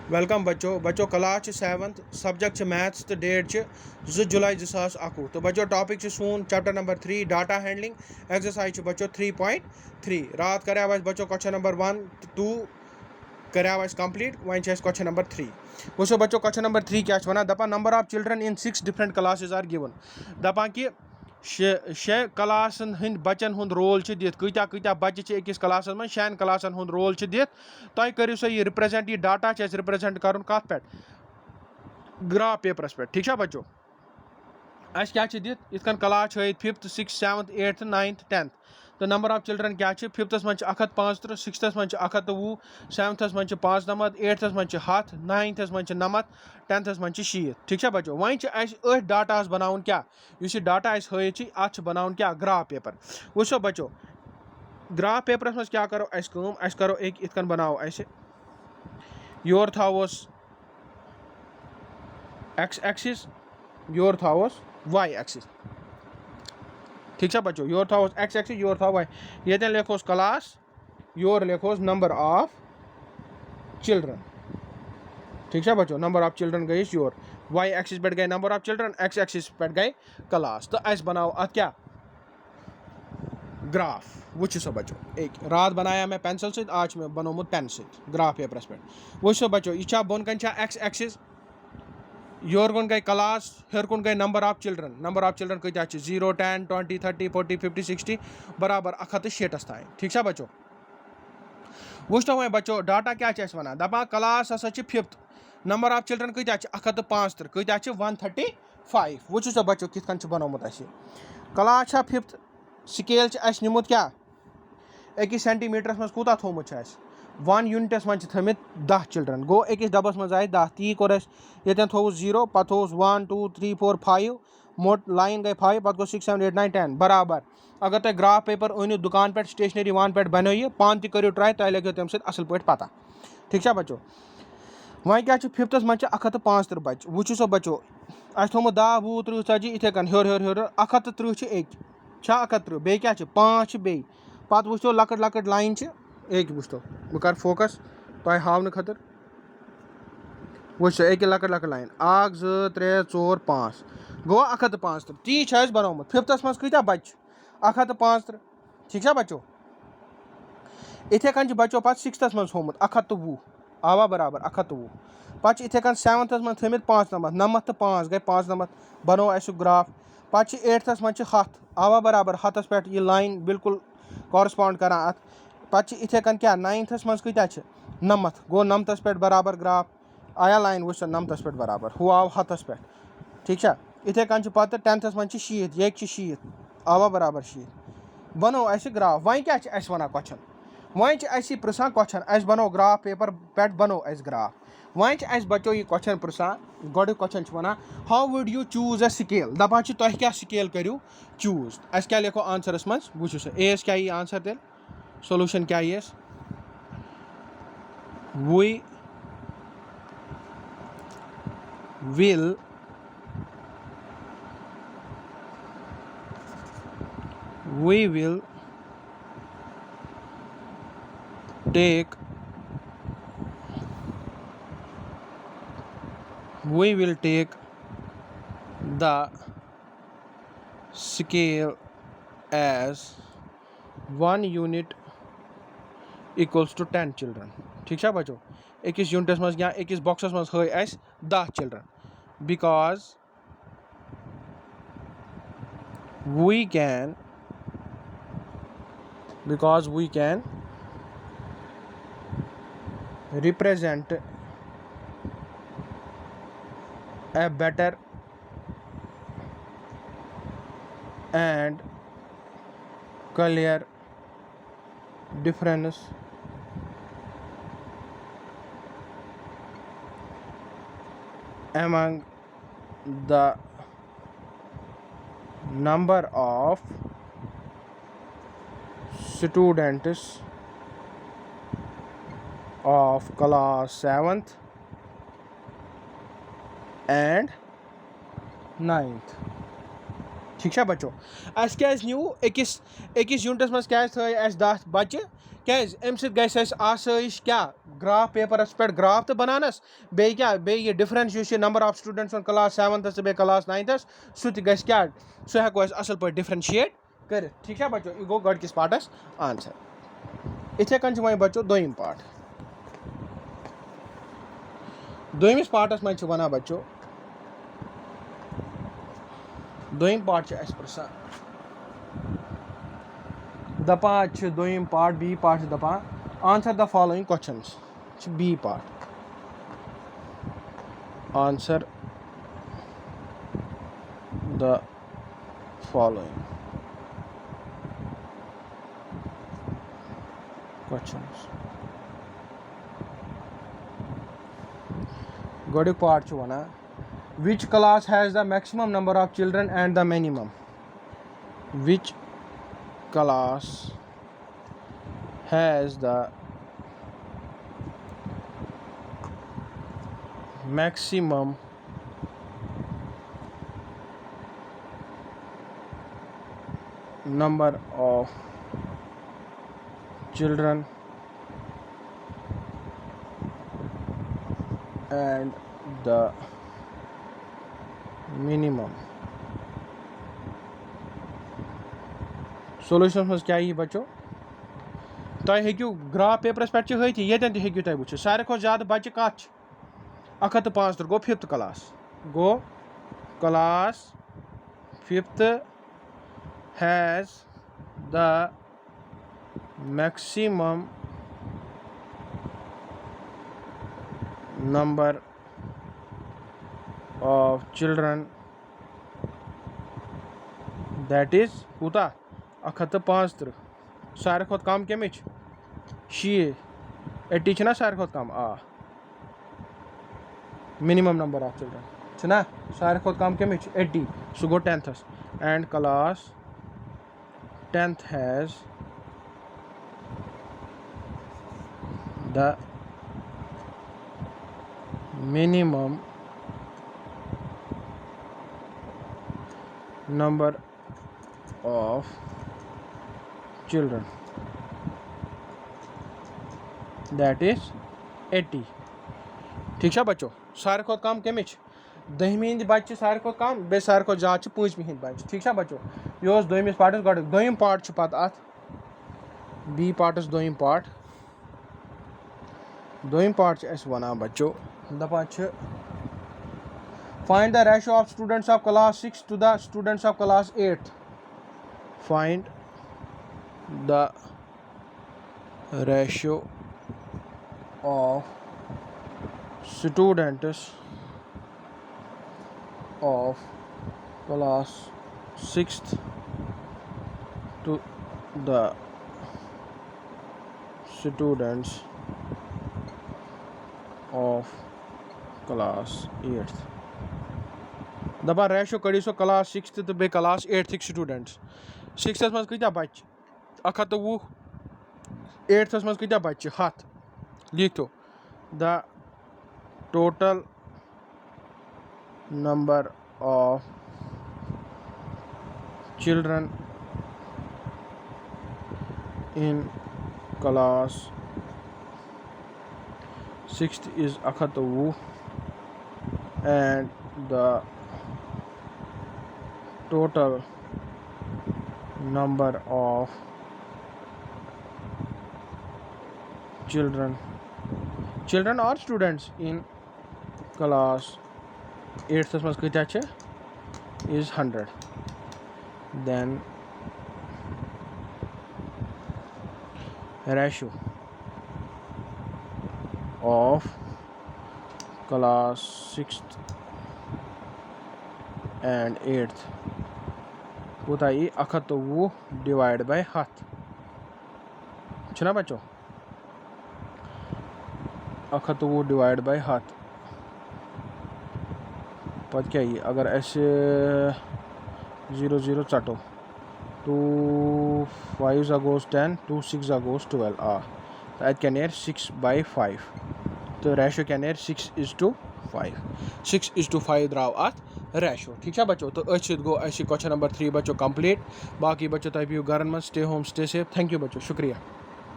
Welcome बच्चों class 7th subject maths तो date 2 जुलाई 2021 तो बच्चों टॉपिक सून chapter number 3 data handling exercise बच्चों 3.3 रात कर बच्चों क्वेश्चन नंबर 1 2 कर कंप्लीट वन क्वेश्चन नंबर 3 वो बच्चों क्वेश्चन नंबर 3 क्या वन दपा number of children in 6 different classes are given दपा कि शे क्लासन हंद बच्चन हूं रोल दित कत्या कत्या बच्चे अकिस क्लास में 6 क्लासन हूं रोल दित तुम करो सा यह रिप्रेजेंट यह डाटा रिप्रेजेंट कर कत पे ग्राफ पेपरस पे ठीक है बच्चों अस क्या दित इत क्लास हत 5th 6th 7th 8th 9th 10th तो नंबर ऑफ चिल्ड्रन क्या 5th मं 135 6th मं 120 7th मं 95 8th मं 100 9th मं 90 10th मं 60 ठीक है बच्चों वो डाटा बनावन क्या इस डाटा हत अत बनावन क्या ग्राफ पेपर वो बच्चों ग्राफ पेपरस मं क्या करो अस करो एक इत बनाओ अस योर थोस एक्स एक्सिस योर थोस वाई एक्सिस ठीक है बच्चों योर थोस एक्स एक्सिस योर थो वाई ये लिखोस क्लास योर लिखोस नंबर ऑफ चिल्ड्रन ठीक है बच्चों नंबर ऑफ चिल्ड्रन गई योर वाई एक्सिस पे गए number of children x axis पे गए क्लास तो अस बनाओ अत क्या ग्राफ वो बच्चों एक रात बनाया मैं पेंसिल से आज मैं बनोमुत पेन से ग्राफ पेपरस पे वो बच्चों यह बोन कन एक्स एक्सिस योर कुन गई क्लास हेर कुन गई नंबर ऑफ चिल्ड्रन कत्या 0 10 20 30 40 50 60 बराबर 106 तान ठीक है बच्चों वो बच्चों डाटा क्या वन दपा क्लास हसा 5th नंबर ऑफ चिल्ड्रन कत्या 175 कत्या 135 वो बच्चों कित बनोमुत क्लास 5th स्केल निमुत क्या अकिस सेंटीमीटरस मज कूता थोमुत 1 यूनिटस मं थमित 10 चिल्ड्रन गो अकिस डबस मज आए 10 ती कोर ये थोस 0 पे थोस 1 2 3 4 5 मोट लाइन गई 5 पे गो 6 7 8 9 10 बराबर अगर तुम ग्राफ पेपर अनिव दुकान पे स्टेशनरी वन पे बनो यह पान तक करो ट्राई तुम लगे तम असल पे पता ठीक है बच्चों वह क्या 5th मं 135 बच्चे वो बच्चों अस थोमुत 10 20 30 40 इथे कन हेर हेर हेर 130 एक 130 बे क्या 5 बे पत वो लकट लकट लाइन एक वो बह कर फोकस तुम हावन खतर वो एक लकट लकट लाइन 1 2 3 4 5 गो 135 ती बनोमुत 5th मज कत्या बच्चे 135 ठीक है बच्चों इथे कन बच्चों पे 6th मज होमुत 120 आवा बराबर 120 पे इथे कन 7th मज थमित 5 नमत 90 तो 5 गए 5 नमत बनो अस ग्राफ पे 8th मज 100 आवा बराबर 100 पे यह लाइन बिल्कुल कॉरस्पॉन्ड कर अत पे इथे कन क्या 9th मज कत्या 90 गो 90 पे बराबर ग्राफ आया लाइन वो 90 पे बराबर हु आव 100 पे ठीक है इथे कन पे 10th मज 60 ये 60 आवा बराबर 60 बनो अस ग्राफ वह क्या वन क्वेश्चन वह पृछान क्वेश्चन अस बनो ग्राफ पेपर पे बनो अस ग्राफ वह बच्चों यह क्वेश्चन पृछान गोड question one how would you choose a scale दपान तुम क्या स्केल करो चूज अस क्या लिखो आंसरस मज वो एस क्या यह आंसर तेल सोल्यूशन क्या yes we will take the scale as 1 unit equals to 10 children ठीक है बच्चों अकिस यूनिटस मज या अकिस बॉक्सस मज है अस 10 children because we can represent a better and clear difference among the number of students of class 7th and 9th ठीक है बच्चों अस क्या न्यू अकिस यूनिटस मज क्या थे 10 बच्चे क्या अम सश क्या ग्राफ पेपरस पे ग्राफ तो बनानस बे डिफरेंस ये number of students class 7th बे क्लास 9th सह क्या सह हेको असल पे डिफरेंशिएट कर ठीक है बच्चों यह गो गड किस पार्टस आंसर इथे कन वो बच्चों दोम पार्ट दोमिस पार्टस मज वन बच्चों दोम पार्ट प्रसान दपान दोम पार्ट बी पार्ट दपान answer the following questions B part answer the following questions गोडिक part one which class has the maximum number of children and the minimum which class has the maximum number of children and the minimum solution मज क्या बच्चों तुम हेक्यू graph papyrus पे हथ ये हेक्यू तुम वो सारे खो ज्यादा बच्चे कत 175 गो 5th class 5th has the maximum number of children that is कूता 175 सारे खुद कम कमिच 80 ना सारे खुद कम मिनिमम नंबर ऑफ चिल्ड्रन ना सारे खुद कम कमिच 80 सह गो 10th and class 10th has the minimum number of children that is 80 ठीक है बच्चों सारे खुद कम कमिच 10वीं हंद बच्चे सारे खुद कम बे सारे खुद ज्यादा 5वीं हंद बच्चे ठीक है बच्चों यह दोमिस पार्टस गो दोम पार्ट पत अत बी पार्टस दोम पार्ट वन बच्चों दपान find the ratio of students of class 6 to the students of class 8 find the ratio of students of class 6th to the students of class 8th दपा ratio कड़ी सो class 6th तो बे class 8th students 6th मज कत बच्चे 120 8th मज कत बच्चे 100 लिखो the total number of children in class 6th is 120 and the total number of children or students in class 8th मज कत is 100 then ratio of class 6th and 8th कूता 120 divide by 100 ना बच्चों 120 divide by 100 पत क्या अगर ऐसे 0 0 चटो 2 5 goes 10 2 6 goes 12 तो अत क्या 6 by 5 तो रेशो क्या 6:5 6:5 द्राव अत रेशो ठीक है बच्चों। तो अच्छी गो क्वेश्चन नंबर 3 बच्चों कंप्लीट। बाकी बच्चों तुम बिहू घर में, stay home stay safe. Thank you बच्चों, शुक्रिया।